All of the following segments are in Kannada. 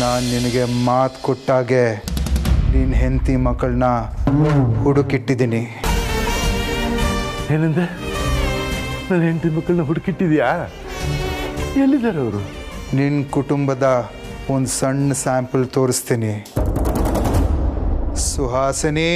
ನಾನು ನಿನಗೆ ಮಾತು ಕೊಟ್ಟಾಗೆ ನಿನ್ನ ಹೆಂಡತಿ ಮಕ್ಕಳನ್ನ ಹುಡುಕಿಟ್ಟಿದ್ದೀನಿ. ಏನಂದೆ? ನನ್ನ ಹೆಂಡತಿ ಮಕ್ಕಳನ್ನ ಹುಡುಕಿಟ್ಟಿದ್ಯಾ? ಎಲ್ಲಿದ್ದಾರೆ ಅವರು? ನಿನ್ನ ಕುಟುಂಬದ ಒಂದು ಸಣ್ಣ ಸ್ಯಾಂಪಲ್ ತೋರಿಸ್ತೀನಿ. ಸುಹಾಸಿನಿ,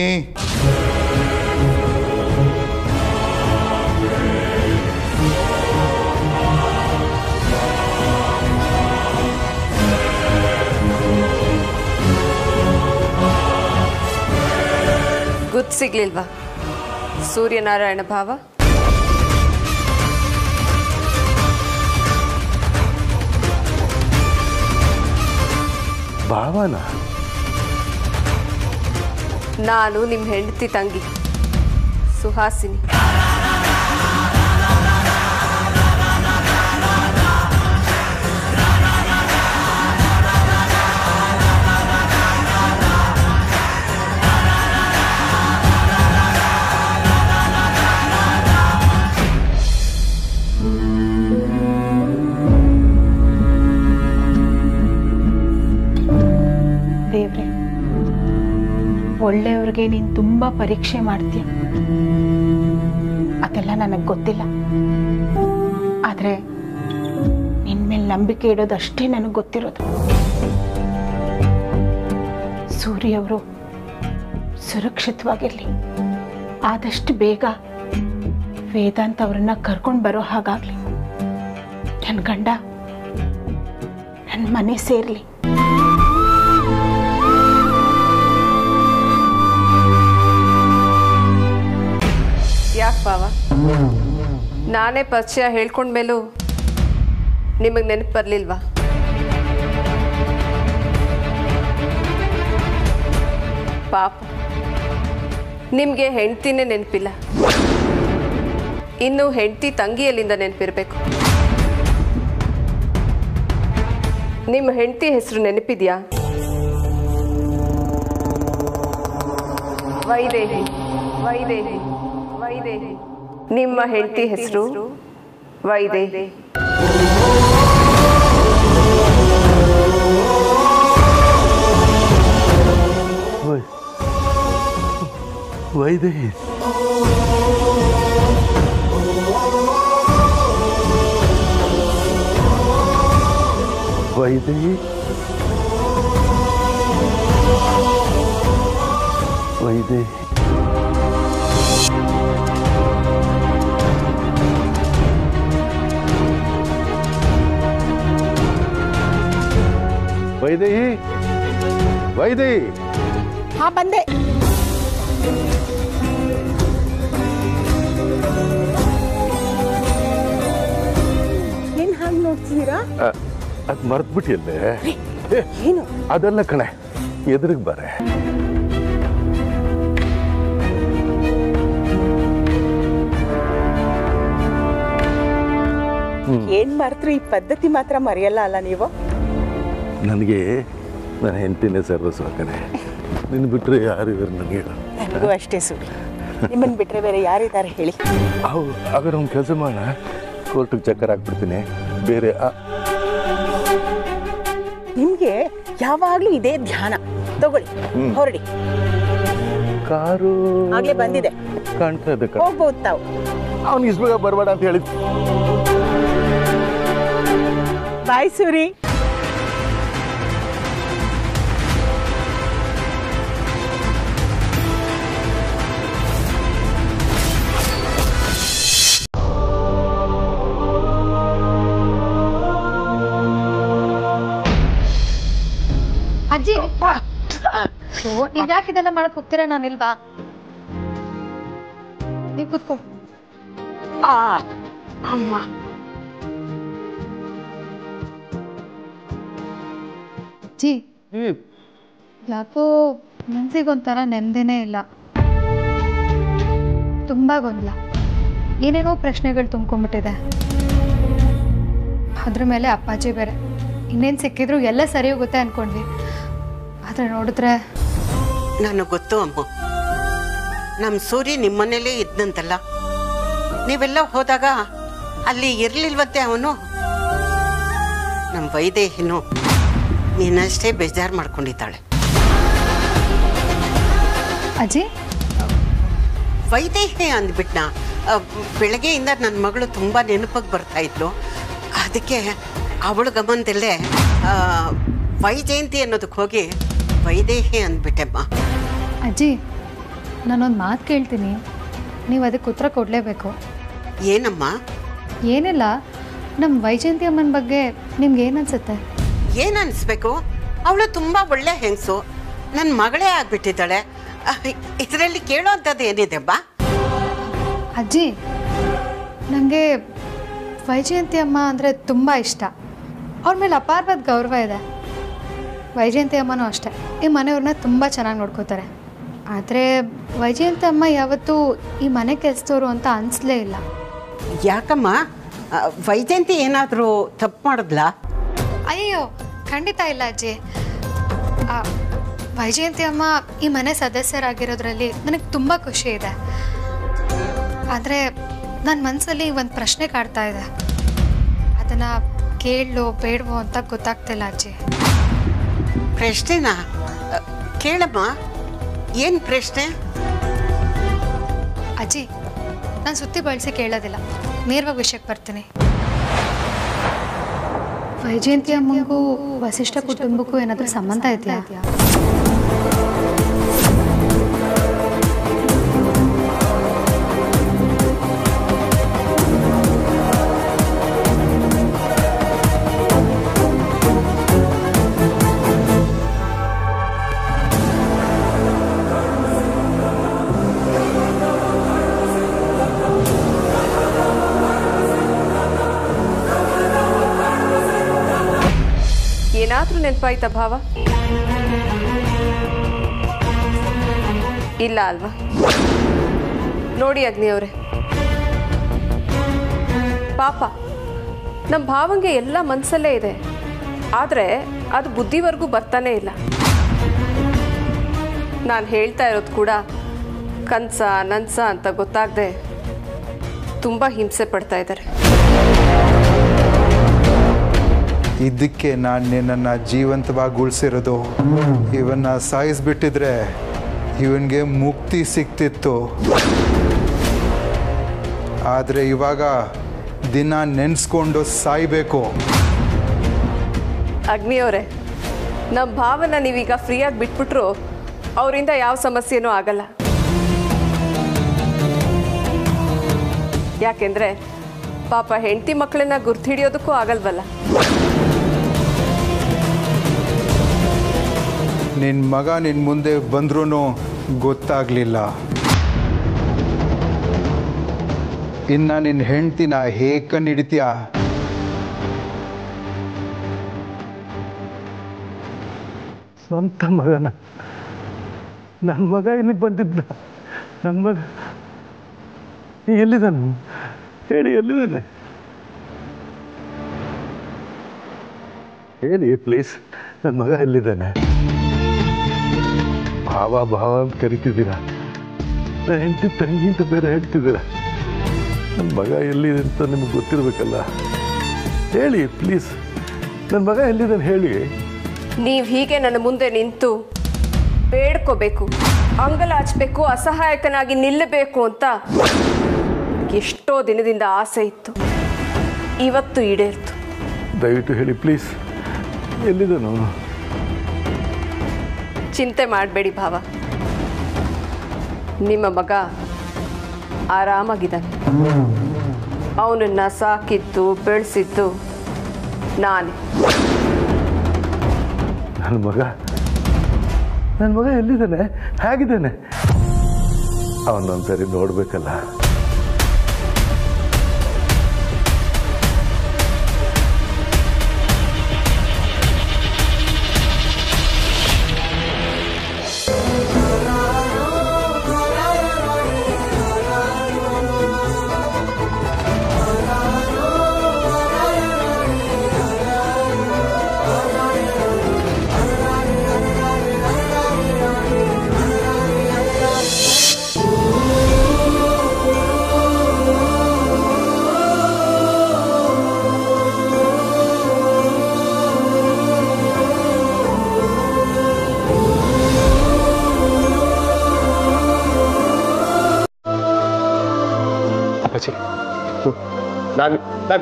ಗುರ್ತು ಸಿಗ್ಲಿಲ್ವಾ ಸೂರ್ಯನಾರಾಯಣ ಭಾವ? ಭಾವನ? ನಾನು ನಿಮ್ಮ ಹೆಂಡತಿ ತಂಗಿ ಸುಹಾಸಿನಿ. ದೇವ್ರೆ, ಒಳ್ಳೆಯವ್ರಿಗೆ ನೀನು ತುಂಬ ಪರೀಕ್ಷೆ ಮಾಡ್ತೀಯ, ಅದೆಲ್ಲ ನನಗೆ ಗೊತ್ತಿಲ್ಲ. ಆದರೆ ನಿನ್ನ ಮೇಲೆ ನಂಬಿಕೆ ಇಡೋದಷ್ಟೇ ನನಗೆ ಗೊತ್ತಿರೋದು. ಸೂರ್ಯವರು ಸುರಕ್ಷಿತವಾಗಿರಲಿ, ಆದಷ್ಟು ಬೇಗ ವೇದಾಂತ್ ಅವರನ್ನ ಕರ್ಕೊಂಡು ಬರೋ ಹಾಗಾಗಲಿ, ನನ್ನ ಗಂಡ ನನ್ನ ಮನೆ ಸೇರಲಿ. ಯಾಕೆ ಬಾವ, ನಾನೇ ಪರಿಚಯ ಹೇಳ್ಕೊಂಡ್ಮೇಲೂ ನಿಮಗೆ ನೆನಪು ಬರಲಿಲ್ವಾ? ಪಾಪ, ನಿಮಗೆ ಹೆಂಡ್ತಿನೇ ನೆನಪಿಲ್ಲ, ಇನ್ನು ಹೆಂಡ್ತಿ ತಂಗಿಯಲ್ಲಿಂದ ನೆನಪಿರಬೇಕು. ನಿಮ್ಮ ಹೆಂಡ್ತಿ ಹೆಸರು ನೆನಪಿದೆಯಾ? ವೈದೇಹಿ. ವೈದೇಹಿ ವೈದೇಹಿ ನಿಮ್ಮ ಹೆಂಡತಿ ಹೆಸರು ವೈದೇಹಿ. ವೈದೇಹಿ? ವೈದೇಹಿ? ವೈದೇಹಿ? ವೈದೇಹಿ? ವೈದೇಹಿ? ಹಾ, ಬಂದೆ. ಏನ್ ಹಾಗೆ ನೋಡ್ತಿದ್ದೀರಾ? ಅದು ಮರ್ತ್ಬಿಟ್ಟಿಲ್ಲೆ. ಏನು ಅದೆಲ್ಲ ಕಣೆ, ಎದುರಿಗೆ ಬಾರೆ. ಏನ್ ಮರ್ತ್ರು? ಈ ಪದ್ಧತಿ ಮಾತ್ರ ಮರೆಯಲ್ಲ ಅಲ್ಲ ನೀವು? ನನಗೆ ನನ್ನ ಹೆಂಡತಿನೇ ಸರ್ವಸ್ವ ಕಣೆ. ನಿನ್ನ ಬಿಟ್ಟರೆ ಯಾರು ಇದ್ದಾರೆ ನನಗೆ? ನನಗೂ ಅಷ್ಟೇ ಸುಳ್ಳು. ನಿಮ್ಮನ್ನು ಬಿಟ್ಟರೆ ಬೇರೆ ಯಾರಿದ್ದಾರೆ ಹೇಳಿ? ಹಾಗಾದ್ರೆ ಒಂದು ಕೆಲಸ ಮಾಡೋಣ, ಕೋರ್ಟಿಗೆ ಚಕ್ಕರ್ ಹಾಕ್ಬಿಡ್ತೀನಿ. ಬೇರೆ ನಿಮ್ಗೆ ಯಾವಾಗ್ಲೂ ಇದೇ ಧ್ಯಾನ. ತಗೊಳ್ಳಿ, ಹೊರಡಿ. ಕಾರು ಆಗ್ಲೇ ಬಂದಿದೆ, ಕಾಣ್ತಾ ಇದೆ. ಹೋಗ್ಬೋದು ತಾವು. ಅವ್ನು ಇಷ್ಟು ಬೇಗ ಬರಬೇಡ ಅಂತ ಹೇಳಿದ್ದು. ಬಾಯ್ ಸೂರಿ. ಅಜ್ಜಿ, ನೀವ್ಯಾಕೆ ಇದೆಲ್ಲ ಮಾಡಕ್ ಹೋಗ್ತೀರಾ? ನಾನಿಲ್ವಾ? ನೀವ್ ಕೂತ್ಕೋ. ಅಮ್ಮ, ಅಜ್ಜಿ, ಯಾಕೋ ಮನ್ಸಿಗೊಂಥರ ನೆಮ್ಮದಿನೇ ಇಲ್ಲ. ತುಂಬಾ ಗೊಂದಲ, ಏನೇನೋ ಪ್ರಶ್ನೆಗಳು ತುಂಬ್ಕೊಂಡ್ಬಿಟ್ಟಿದೆ. ಅದ್ರ ಮೇಲೆ ಅಪ್ಪಾಜಿ ಬೇರೆ. ಇನ್ನೇನು ಸಿಕ್ಕಿದ್ರು ಎಲ್ಲ ಸರಿ ಹೋಗುತ್ತೆ ಅನ್ಕೊಂಡ್ವಿ, ಆದ್ರೆ ನೋಡಿದ್ರೆ. ನನಗೆ ಗೊತ್ತು ಅಮ್ಮ, ನಮ್ಮ ಸೂರಿ ನಿಮ್ಮನೇಲೇ ಇದ್ದಂತಲ್ಲ. ನೀವೆಲ್ಲ ಹೋದಾಗ ಅಲ್ಲಿ ಇರ್ಲಿಲ್ವಂತೆ ಅವನು. ನಮ್ಮ ವೈದೇಹಿನು ನೀನಷ್ಟೇ ಬೇಜಾರು ಮಾಡ್ಕೊಂಡಿದ್ದಾಳೆ. ಅಜ್ಜಿ ವೈದೇಹಿ ಅಂದ್ಬಿಟ್ನ. ಬೆಳಗ್ಗೆಯಿಂದ ನನ್ನ ಮಗಳು ತುಂಬ ನೆನಪಾಗಿ ಬರ್ತಾ ಇದ್ಲು. ಅದಕ್ಕೆ ಅವಳ ಗಮನದಲ್ಲೇ ವೈಜಯಂತಿ ಅನ್ನೋದಕ್ಕೆ ಹೋಗಿ ವೈದೇಹಿ ಅಂದ್ಬಿಟ್ಟೆಮ್ಮ. ಅಜ್ಜಿ ನಾನೊಂದು ಮಾತು ಕೇಳ್ತೀನಿ, ನೀವು ಅದಕ್ಕೆ ಉತ್ತರ ಕೊಡಲೇಬೇಕು. ಏನಮ್ಮ? ಏನಿಲ್ಲ, ನಮ್ಮ ವೈಜಯಂತಿ ಅಮ್ಮನ ಬಗ್ಗೆ ನಿಮ್ಗೆ ಏನು ಅನ್ಸುತ್ತೆ? ಏನು ಅನಿಸ್ಬೇಕು? ಅವಳು ತುಂಬ ಒಳ್ಳೆ ಹೆಂಗಸು, ನನ್ನ ಮಗಳೇ ಆಗಿಬಿಟ್ಟಿದ್ದಾಳೆ. ಇದರಲ್ಲಿ ಕೇಳೋ ಅಂಥದ್ದು ಏನಿದೆ ಬಾ? ಅಜ್ಜಿ ನನಗೆ ವೈಜಯಂತಿ ಅಮ್ಮ ಅಂದರೆ ತುಂಬ ಇಷ್ಟ. ಅವ್ರ ಮೇಲೆ ಅಪಾರವಾದ ಗೌರವ ಇದೆ. ವೈಜಯಂತಿ ಅಮ್ಮನೂ ಅಷ್ಟೇ ಈ ಮನೆಯವ್ರನ್ನ ತುಂಬ ಚೆನ್ನಾಗಿ ನೋಡ್ಕೋತಾರೆ. ಆದರೆ ವೈಜಯಂತಿ ಅಮ್ಮ ಯಾವತ್ತೂ ಈ ಮನೆ ಕೆಲಸದವರು ಅಂತ ಅನಿಸ್ಲೇ ಇಲ್ಲ. ಯಾಕಮ್ಮ? ವೈಜಯಂತಿ ಏನಾದರೂ ತಪ್ಪು ಮಾಡಿದ್ಲಾ? ಅಯ್ಯೋ ಖಂಡಿತ ಇಲ್ಲ ಅಜ್ಜಿ. ವೈಜಯಂತಿ ಅಮ್ಮ ಈ ಮನೆ ಸದಸ್ಯರಾಗಿರೋದ್ರಲ್ಲಿ ನನಗೆ ತುಂಬ ಖುಷಿ ಇದೆ. ಆದರೆ ನನ್ನ ಮನಸ್ಸಲ್ಲಿ ಒಂದು ಪ್ರಶ್ನೆ ಕಾಡ್ತಾ ಇದೆ. ಅದನ್ನು ಕೇಳೋ ಬೇಡವೋ ಅಂತ ಗೊತ್ತಾಗ್ತಿಲ್ಲ ಅಜ್ಜಿ. ಪ್ರಶ್ನೆನಾ? ಕೇಳಮ್ಮ, ಏನು ಪ್ರಶ್ನೆ? ಅಜ್ಜಿ ನಾನು ಸುತ್ತಿ ಬಳಸಿ ಕೇಳೋದಿಲ್ಲ, ನೇರವಾಗಿ ವಿಷಯಕ್ಕೆ ಬರ್ತೀನಿ. ವೈಜಯಂತಿ ಅಮ್ಮಗೂ ವಸಿಷ್ಠ ಕುಟುಂಬಕ್ಕೂ ಏನಾದರೂ ಸಂಬಂಧ ಇದೆಯಾ? ಏನಾದರೂ ನೆನಪಾಯ್ತಾ ಭಾವ? ಇಲ್ಲ ಅಲ್ವಾ? ನೋಡಿ ಅಗ್ನಿ ಅವರೇ, ಪಾಪ ನಮ್ಮ ಭಾವಂಗೆ ಎಲ್ಲ ಮನಸ್ಸಲ್ಲೇ ಇದೆ, ಆದರೆ ಅದು ಬುದ್ಧಿವರೆಗೂ ಬರ್ತಾನೆ ಇಲ್ಲ. ನಾನು ಹೇಳ್ತಾ ಇರೋದು ಕೂಡ ಕನಸ ನನ್ಸ ಅಂತ ಗೊತ್ತಾಗದೆ ತುಂಬ ಹಿಂಸೆ ಪಡ್ತಾ ಇದ್ದಾರೆ. ಇದಕ್ಕೆ ನಾನು ನಿನ್ನನ್ನು ಜೀವಂತವಾಗಿ ಉಳಿಸಿರೋದು. ಇವನ್ನ ಸಾಯಿಸ್ಬಿಟ್ಟಿದ್ರೆ ಇವನಿಗೆ ಮುಕ್ತಿ ಸಿಗ್ತಿತ್ತು. ಆದರೆ ಇವಾಗ ದಿನ ನೆನೆಸ್ಕೊಂಡು ಸಾಯ್ಬೇಕು. ಅಗ್ನಿಯವರೇ, ನಮ್ಮ ಭಾವನ ನೀವೀಗ ಫ್ರೀಯಾಗಿ ಬಿಟ್ಬಿಟ್ರು ಅವರಿಂದ ಯಾವ ಸಮಸ್ಯೆನೂ ಆಗಲ್ಲ. ಯಾಕೆಂದರೆ ಪಾಪ ಹೆಂಡತಿ ಮಕ್ಕಳನ್ನ ಗುರ್ತಿಡಿಯೋದಕ್ಕೂ ಆಗಲ್ವಲ್ಲ. ನಿನ್ನ ಮಗ ನಿನ್ನ ಮುಂದೆ ಬಂದ್ರೂ ಗೊತ್ತಾಗಲಿಲ್ಲ. ಇನ್ನು ನಿನ್ನ ಹೆಂಡ್ತಿನ ಹೇಗೆ ಹಿಡಿತೀಯ? ಸ್ವಂತ ಮಗನ, ನನ್ನ ಮಗ ಇಲ್ಲಿ ಬಂದಿದ್ದ. ನನ್ನ ಮಗ ಎಲ್ಲಿದ್ದಾನೆ ಹೇಳಿ, ಎಲ್ಲಿದ್ದಾನೆ ಹೇಳಿ ಪ್ಲೀಸ್. ನನ್ನ ಮಗ ಎಲ್ಲಿದ್ದಾನೆ? ಭಾವ ಭಾವ ಅಂತ ಕರಿತಿದ್ದೀರಾ, ನನ್ನ ಹೆಂಡತಿ ತಂಗಿ ಅಂತ ಬೇರೆ ಹೇಳ್ತಿದ್ದೀರಾ. ನನ್ನ ಮಗ ಎಲ್ಲಿದೆ ಅಂತ ನಿಮ್ಗೆ ಗೊತ್ತಿರಬೇಕಲ್ಲ. ಹೇಳಿ ಪ್ಲೀಸ್, ನನ್ನ ಮಗ ಎಲ್ಲಿದ್ದಾನೆ ಹೇಳಿ. ನೀವು ಹೀಗೆ ನನ್ನ ಮುಂದೆ ನಿಂತು ಬೇಡ್ಕೋಬೇಕು, ಅಂಗಲಾಚಬೇಕು, ಅಸಹಾಯಕನಾಗಿ ನಿಲ್ಲಬೇಕು ಅಂತ ಎಷ್ಟೋ ದಿನದಿಂದ ಆಸೆ ಇತ್ತು. ಇವತ್ತು ಈಡೇರ್ತು. ದಯವಿಟ್ಟು ಹೇಳಿ ಪ್ಲೀಸ್, ಎಲ್ಲಿದ್ದಾನು? ಚಿಂತೆ ಮಾಡಬೇಡಿ ಭಾವ, ನಿಮ್ಮ ಮಗ ಆರಾಮಾಗಿದ್ದಾನೆ. ಅವನನ್ನು ಸಾಕಿದ್ದು ಬೆಳೆಸಿದ್ದು ನಾನೇ. ನನ್ನ ಮಗ ಎಲ್ಲಿದ್ದಾನೆ, ಹೇಗಿದ್ದಾನೆ? ಅವನೊಂದ್ಸರಿ ನೋಡ್ಬೇಕಲ್ಲ.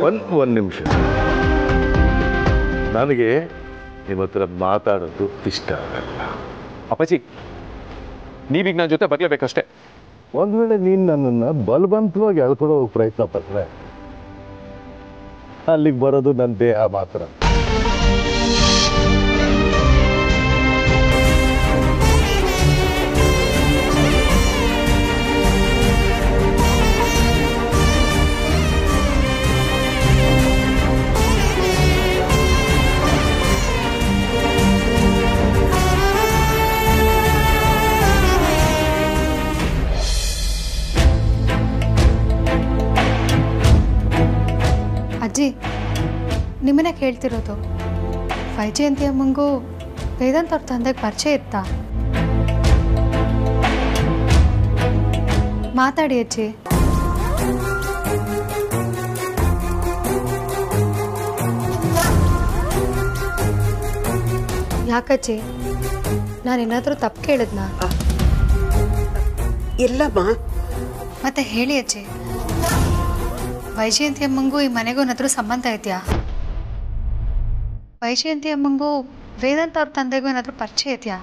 ಒಂದು ನಿಮಿಷ. ನನಗೆ ನಿಮ್ಮ ಹತ್ರ ಮಾತಾಡೋದು ಇಷ್ಟ ಆಗಲ್ಲ. ಅಪ್ಪಾಜಿ, ನೀವೀಗ ನನ್ನ ಜೊತೆ ಬರಲೇಬೇಕಷ್ಟೇ. ಒಂದು ವೇಳೆ ನೀನು ನನ್ನನ್ನು ಬಲವಂತವಾಗಿ ಎಳ್ಕೊಳ್ಳೋ ಪ್ರಯತ್ನ ಪಟ್ಟರೆ ಅಲ್ಲಿಗೆ ಬರೋದು ನನ್ನ ದೇಹ ಮಾತ್ರ. ಅಜ್ಜಿ, ನಿಮ್ಮನ್ನೇ ಕೇಳ್ತಿರೋದು, ವೈಜಯಂತಿ ಅಮ್ಮಂಗೂ ವೇದಾಂತ್ ಅವ್ರ ತಂದೆಗೆ ಪರಿಚಯ ಇತ್ತಾ? ಮಾತಾಡಿ ಅಜ್ಜಿ. ಯಾಕಜ್ಜಿ, ನಾನೇನಾದರೂ ತಪ್ಪು ಕೇಳಿದ್ನಾ? ಇಲ್ಲಮ್ಮ. ಮತ್ತೆ ಹೇಳಿ ಅಜ್ಜಿ, ವೈಜಯಂತಿ ಅಮ್ಮಂಗೂ ಈ ಮನೆಗೂ ಏನಾದರೂ ಸಂಬಂಧ ಇದೆಯಾ? ವೈಜಯಂತಿ ಅಮ್ಮಂಗೂ ವೇದಾಂತ್ ಅವ್ರ ತಂದೆಗೂ ಏನಾದರೂ ಪರಿಚಯ ಇದೆಯಾ?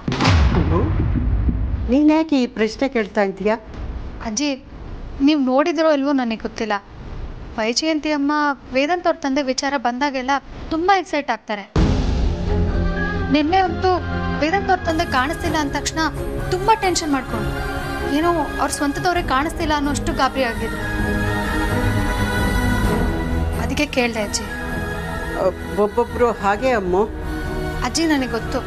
ನೀನು ಯಾಕೆ ಈ ಪ್ರಶ್ನೆ ಕೇಳ್ತಾ ಇದೀಯಾ? ಅಜ್ಜಿ, ನೀವು ನೋಡಿದ್ರೋ ಇಲ್ವೋ ನನಗೆ ಗೊತ್ತಿಲ್ಲ, ವೈಜಯಂತಿ ಅಮ್ಮ ವೇದಾಂತ್ ಅವ್ರ ತಂದೆ ವಿಚಾರ ಬಂದಾಗೆಲ್ಲ ತುಂಬ ಎಕ್ಸೈಟ್ ಆಗ್ತಾರೆ. ನಿನ್ನೆ ಅಂತೂ ವೇದಾಂತ್ ಅವ್ರ ತಂದೆ ಕಾಣಿಸ್ತಿಲ್ಲ ಅಂದ ತಕ್ಷಣ ತುಂಬ ಟೆನ್ಷನ್ ಮಾಡ್ಕೊಂಡು ಏನೋ ಅವ್ರ ಸ್ವಂತದವ್ರೆ ಕಾಣಿಸ್ತಿಲ್ಲ ಅನ್ನೋಷ್ಟು ಗಾಬರಿ ಆಗಿದ್ರು. ಅದಕ್ಕೆ ಕೇಳಿದೆ ಅಜ್ಜಿ. ಒಬ್ಬೊಬ್ರು ಹಾಗೆ ಅಮ್ಮ. ಅಜ್ಜಿ, ನನಗೆ ಗೊತ್ತು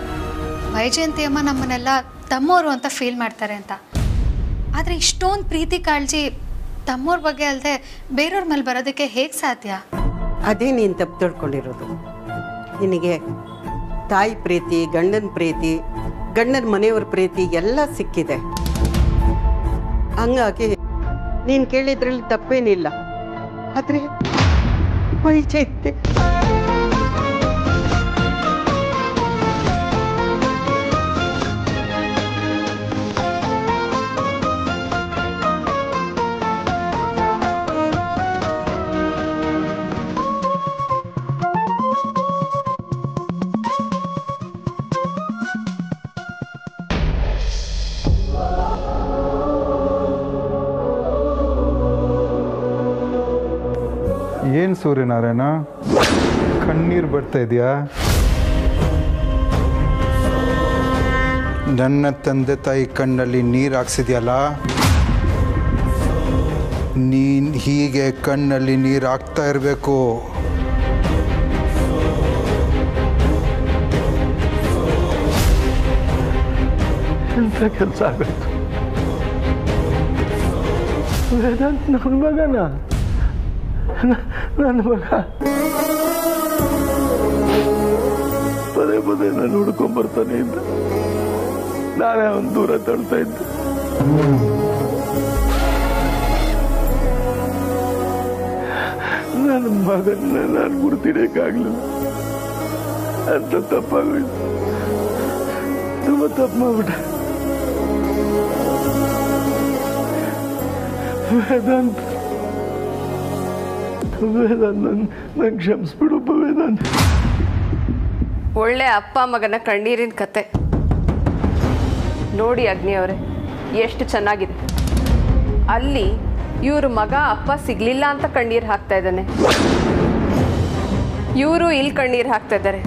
ವೈಜಯಂತಿ ಅಮ್ಮ ನಮ್ಮನ್ನೆಲ್ಲ ತಮ್ಮೋರು ಅಂತ ಫೀಲ್ ಮಾಡ್ತಾರೆ ಅಂತ. ಆದರೆ ಇಷ್ಟೊಂದು ಪ್ರೀತಿ ಕಾಳಜಿ ತಮ್ಮೋರ ಬಗ್ಗೆ ಅಲ್ಲದೆ ಬೇರೆಯವ್ರ ಮೇಲೆ ಬರೋದಕ್ಕೆ ಹೇಗೆ ಸಾಧ್ಯ? ಅದೇ ನೀನು ತಪ್ಪು ತಿಳ್ಕೊಂಡಿರೋದು. ನಿನಗೆ ತಾಯಿ ಪ್ರೀತಿ, ಗಂಡನ ಪ್ರೀತಿ, ಗಂಡನ ಮನೆಯವ್ರ ಪ್ರೀತಿ ಎಲ್ಲ ಸಿಕ್ಕಿದೆ. ಹಂಗಾಗಿ ನೀನು ಕೇಳಿದ್ರಲ್ಲಿ ತಪ್ಪೇನಿಲ್ಲ. ಆದರೆ ವೈಜಯಂತಿ ಏನು ಸೂರ್ಯನಾರಾಯಣ, ಕಣ್ಣೀರು ಬರ್ತಾ ಇದೆಯಾ? ನನ್ನ ತಂದೆ ತಾಯಿ ಕಣ್ಣಲ್ಲಿ ನೀರು ಹಾಕ್ಸಿದ್ಯಲ್ಲ, ನೀನು ಹೀಗೆ ಕಣ್ಣಲ್ಲಿ ನೀರು ಹಾಕ್ತಾ ಇರಬೇಕು. ಎಂಥ ಕೆಲಸ ಆಗೋಯ್ತು. ವೇದಾಂತ್ ನನ್ನ ಮಗನ, ನನ್ನ ಮಗ ಪದೇ ಪದೇ ನಾನು ಹುಡ್ಕೊಂಡ್ಬರ್ತಾನೆ ಇದ್ದ. ನಾನೇ ಅವನು ದೂರ ತಳ್ತಾ ಇದ್ದೆ. ನನ್ನ ಮಗನ್ನ ನಾನು ಗುರ್ತಿಡಕ್ಕಾಗ್ಲಿಲ್ಲ. ಅಂತ ತಪ್ಪಾಗೋಯ್ತು. ತುಂಬ ತಪ್ಪು ಮಾಡ್ಬಿಟ್ಟೆ. ವೇದಾಂತ್, ನಂಗೆ ಕ್ಷಮಿಸ್ಬಿಡಪ್ಪ ವೇದಾಂತ್. ಒಳ್ಳೆ ಅಪ್ಪ ಮಗನ ಕಣ್ಣೀರಿನ ಕತೆ ನೋಡಿ ಅಗ್ನಿ ಅವರೇ, ಎಷ್ಟು ಚೆನ್ನಾಗಿದೆ. ಅಲ್ಲಿ ಇವ್ರ ಮಗ ಅಪ್ಪ ಸಿಗ್ಲಿಲ್ಲ ಅಂತ ಕಣ್ಣೀರು ಹಾಕ್ತಾ ಇದ್ದಾನೆ, ಇವರು ಇಲ್ಲಿ ಕಣ್ಣೀರು ಹಾಕ್ತಾ ಇದ್ದಾರೆ.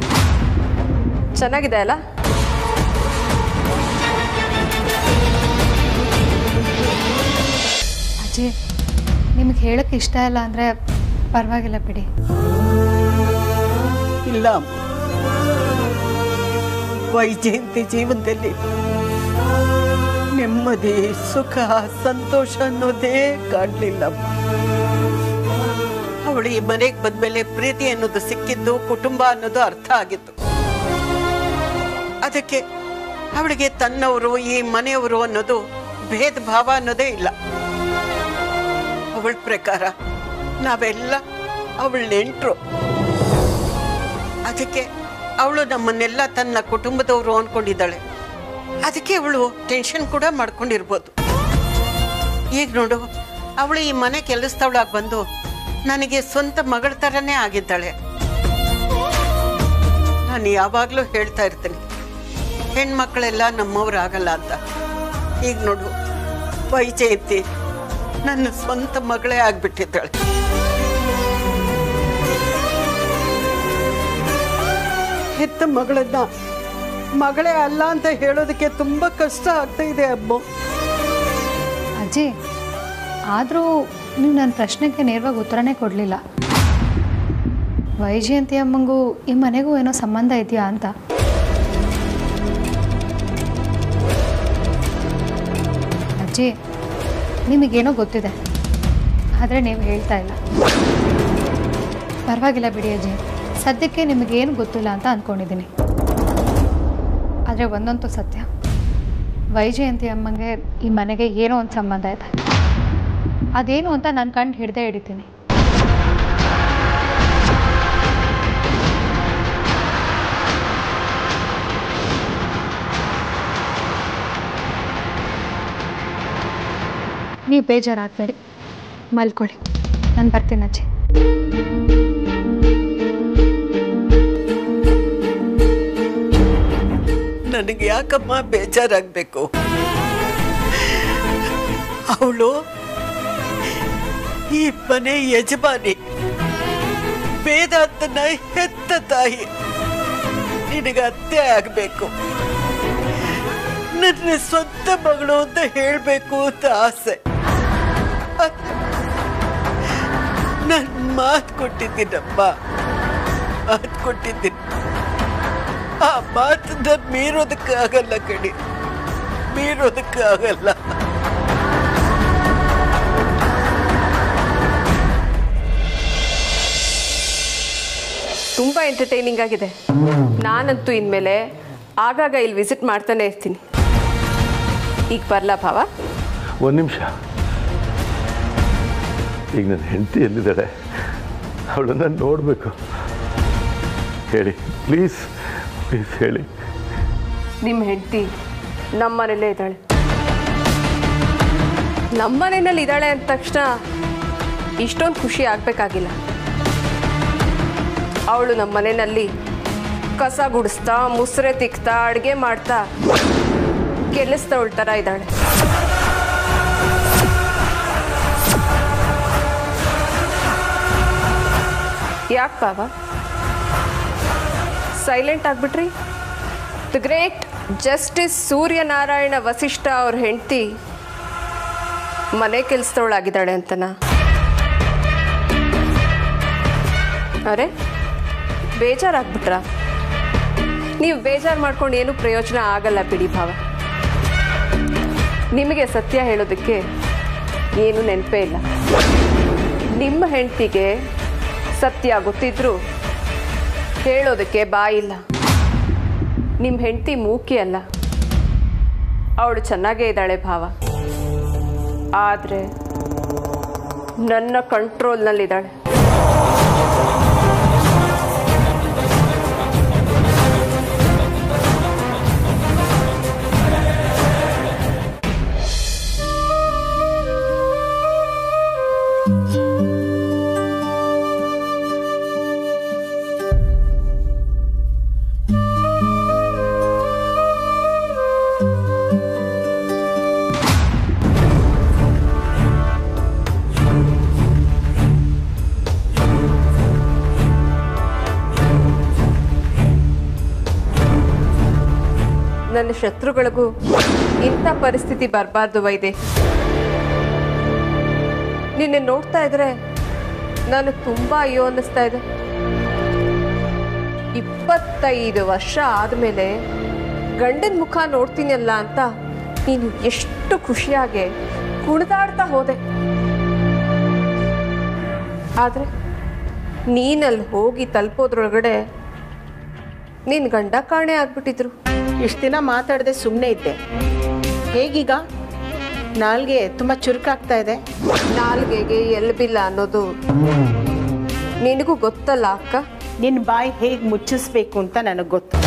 ಚೆನ್ನಾಗಿದೆ ಅಲ್ಲ? ಅಜ್ಜಿ, ನಿಮಗೆ ಹೇಳಕ್ಕೆ ಇಷ್ಟ ಇಲ್ಲ ಅಂದರೆ ಪರವಾಗಿಲ್ಲ ಬಿಡಿ. ಇಲ್ಲ, ವೈಜಯಂತಿ ಜೀವನದಲ್ಲಿ ನೆಮ್ಮದಿ, ಸುಖ, ಸಂತೋಷ ಅನ್ನೋದೇ ಕಾಣಲಿಲ್ಲ. ಅವಳು ಈ ಮನೆಗೆ ಬಂದ್ಮೇಲೆ ಪ್ರೀತಿ ಅನ್ನೋದು ಸಿಕ್ಕಿದ್ದು, ಕುಟುಂಬ ಅನ್ನೋದು ಅರ್ಥ ಆಗಿತ್ತು. ಅದಕ್ಕೆ ಅವಳಿಗೆ ತನ್ನವರು, ಈ ಮನೆಯವರು ಅನ್ನೋದು ಭೇದ ಭಾವ ಅನ್ನೋದೇ ಇಲ್ಲ. ಅವಳ ಪ್ರಕಾರ ನಾವೆಲ್ಲ ಅವಳ ನೆಂಟರು. ಅದಕ್ಕೆ ಅವಳು ನಮ್ಮನ್ನೆಲ್ಲ ತನ್ನ ಕುಟುಂಬದವರು ಅನ್ಕೊಂಡಿದ್ದಾಳೆ. ಅದಕ್ಕೆ ಅವಳು ಟೆನ್ಷನ್ ಕೂಡ ಮಾಡ್ಕೊಂಡಿರ್ಬೋದು. ಈಗ ನೋಡು, ಅವಳು ಈ ಮನೆ ಕೆಲಸದವಳಾಗಿ ಬಂದು ನನಗೆ ಸ್ವಂತ ಮಗಳ ಥರನೇ ಆಗಿದ್ದಾಳೆ. ನಾನು ಯಾವಾಗಲೂ ಹೇಳ್ತಾ ಇರ್ತೀನಿ, ಹೆಣ್ಮಕ್ಳೆಲ್ಲ ನಮ್ಮವ್ರಾಗಲ್ಲ ಅಂತ. ಈಗ ನೋಡು, ವೈಜಯಂತಿ ನನ್ನ ಸ್ವಂತ ಮಗಳೇ ಆಗ್ಬಿಟ್ಟಿದ್ದಾಳೆ. ಹೆತ್ತ ಮಗಳನ್ನ ಮಗಳೇ ಅಲ್ಲ ಅಂತ ಹೇಳೋದಕ್ಕೆ ತುಂಬ ಕಷ್ಟ ಆಗ್ತಾ ಇದೆ ಅಮ್ಮ. ಅಜ್ಜಿ, ಆದರೂ ನೀವು ನನ್ನ ಪ್ರಶ್ನೆಗೆ ನೇರವಾಗಿ ಉತ್ತರನೇ ಕೊಡಲಿಲ್ಲ. ವೈಜಯಂತಿ ಅಮ್ಮಂಗೂ ಈ ಮನೆಗೂ ಏನೋ ಸಂಬಂಧ ಇದೆಯಾ ಅಂತ. ಅಜ್ಜಿ, ನಿಮಗೇನೋ ಗೊತ್ತಿದೆ, ಆದರೆ ನೀವು ಹೇಳ್ತಾ ಇಲ್ಲ. ಪರವಾಗಿಲ್ಲ ಬಿಡಿ ಅಜ್ಜಿ, ಸದ್ಯಕ್ಕೆ ನಿಮಗೇನು ಗೊತ್ತಿಲ್ಲ ಅಂತ ಅಂದ್ಕೊಂಡಿದ್ದೀನಿ. ಆದರೆ ಒಂದಂತೂ ಸತ್ಯ, ವೈಜಯಂತಿ ಅಮ್ಮಂಗೆ ಈ ಮನೆಗೆ ಏನೋ ಒಂದು ಸಂಬಂಧ ಇದೆ. ಅದೇನು ಅಂತ ನಾನು ಕಂಡು ಹಿಡ್ದೇ ಹಿಡಿತೀನಿ. ನೀವು ಬೇಜಾರಾಗಬೇಡಿ, ಮಲ್ಕೊಳ್ಳಿ, ನಾನು ಬರ್ತೀನಿ ಅಜ್ಜಿ. ನನಗೆ ಯಾಕಮ್ಮ ಬೇಜಾರಾಗಬೇಕು? ಅವಳು ಈ ಮನೆ ಯಜಮಾನಿ, ವೇದಾಂತನ ಹೆತ್ತ ತಾಯಿ. ನಿನಗೆ ಅತ್ತೆ ಆಗಬೇಕು, ನನ್ನ ಸ್ವಂತ ಮಗಳು ಅಂತ ಹೇಳಬೇಕು ಅಂತ ಆಸೆ. ನಾನು ಮಾತು ಕೊಟ್ಟಿದ್ದೀನಮ್ಮ, ಮಾತು ಕೊಟ್ಟಿದ್ದೀನಿ. ಆ ಮಾತನ್ನ ಮೀರೋದಕ್ಕಾಗಲ್ಲ ಕಣಿ, ಮೀರೋದಕ್ಕಾಗಲ್ಲ. ತುಂಬ ಎಂಟರ್ಟೈನಿಂಗ್ ಆಗಿದೆ. ನಾನಂತೂ ಇನ್ಮೇಲೆ ಆಗಾಗ ಇಲ್ಲಿ ವಿಸಿಟ್ ಮಾಡ್ತಾನೆ ಇರ್ತೀನಿ. ಈಗ ಬರಲಾ ಭಾವ? ಒಂದು ನಿಮಿಷ. ಈಗ ನನ್ನ ಹೆಂಡತಿ ಎಲ್ಲಿದ್ದಾಳೆ? ಅವಳನ್ನು ನೋಡಬೇಕು. ಹೇಳಿ ಪ್ಲೀಸ್, ಪ್ಲೀಸ್ ಹೇಳಿ. ನಿಮ್ಮ ಹೆಂಡತಿ ನಮ್ಮನೇಲೇ ಇದ್ದಾಳೆ. ನಮ್ಮನೇನಲ್ಲಿ ಇದ್ದಾಳೆ ಅಂದ ತಕ್ಷಣ ಇಷ್ಟೊಂದು ಖುಷಿ ಆಗಬೇಕಾಗಿಲ್ಲ. ಅವಳು ನಮ್ಮ ಮನೆಯಲ್ಲಿ ಕಸ ಗುಡಿಸ್ತಾ, ಮುಸ್ರೆ ತಿಕ್ತಾ, ಅಡುಗೆ ಮಾಡ್ತಾ ಕೆಲಸದವಳ ಥರ ಇದ್ದಾಳೆ. ಯಾಕೆ ಬಾಬಾ ಸೈಲೆಂಟ್ ಆಗಿಬಿಟ್ರಿ? The great justice Suryanarayana Vasishtha ಅವ್ರ ಹೆಂಡತಿ ಮನೆ ಕೆಲಸದವಳಾಗಿದ್ದಾಳೆ ಅಂತನಾ? ಅರೆ, ಬೇಜಾರಾಗ್ಬಿಟ್ರಾ? ನೀವು ಬೇಜಾರು ಮಾಡ್ಕೊಂಡು ಏನೂ ಪ್ರಯೋಜನ ಆಗಲ್ಲ ಬಿಡಿ ಭಾವ. ನಿಮಗೆ ಸತ್ಯ ಹೇಳೋದಕ್ಕೆ ಏನು ನೆನಪೇ ಇಲ್ಲ. ನಿಮ್ಮ ಹೆಂಡತಿಗೆ ಸತ್ಯ ಗೊತ್ತಿದ್ರೂ ಹೇಳೋದಕ್ಕೆ ಬಾಯಿಲ್ಲ. ನಿಮ್ಮ ಹೆಂಡತಿ ಮೂಕಿ ಅಲ್ಲ, ಅವಳು ಚೆನ್ನಾಗೇ ಇದ್ದಾಳೆ ಭಾವ. ಆದರೆ ನನ್ನ ಕಂಟ್ರೋಲ್ನಲ್ಲಿದ್ದಾಳೆ. ನನ್ನ ಶತ್ರುಗಳಿಗೂ ಇಂಥ ಪರಿಸ್ಥಿತಿ ಬರಬಾರ್ದು ವೈದೆ. ನಿನ್ನೆ ನೋಡ್ತಾ ಇದ್ರೆ ನನಗೆ ತುಂಬ ಅಯ್ಯೋ ಅನ್ನಿಸ್ತಾ ಇದೆ. 25 ವರ್ಷ ಆದಮೇಲೆ ಗಂಡನ ಮುಖ ನೋಡ್ತೀನಲ್ಲ ಅಂತ ನೀನು ಎಷ್ಟು ಖುಷಿಯಾಗಿ ಕುಣಿದಾಡ್ತಾ ಹೋದೆ. ಆದರೆ ನೀನಲ್ಲಿ ಹೋಗಿ ತಲುಪೋದ್ರೊಳಗಡೆ ನಿನ್ನ ಗಂಡ ಕಾಣೆ ಆಗ್ಬಿಟ್ಟಿದ್ರು. ಇಷ್ಟು ದಿನ ಮಾತಾಡದೆ ಸುಮ್ಮನೆ ಇದ್ದೆ. ಹೇಗೀಗ? ನಾಲ್ಗೆ ತುಂಬ ಚುರುಕಾಗ್ತಾ ಇದೆ. ನಾಲ್ಗೆಗೆ ಎಲ್ಬಿಲ್ಲ ಅನ್ನೋದು ನಿನಗೂ ಗೊತ್ತಲ್ಲ ಅಕ್ಕ. ನಿನ್ನ ಬಾಯಿ ಹೇಗೆ ಮುಚ್ಚಿಸ್ಬೇಕು ಅಂತ ನನಗೆ ಗೊತ್ತು.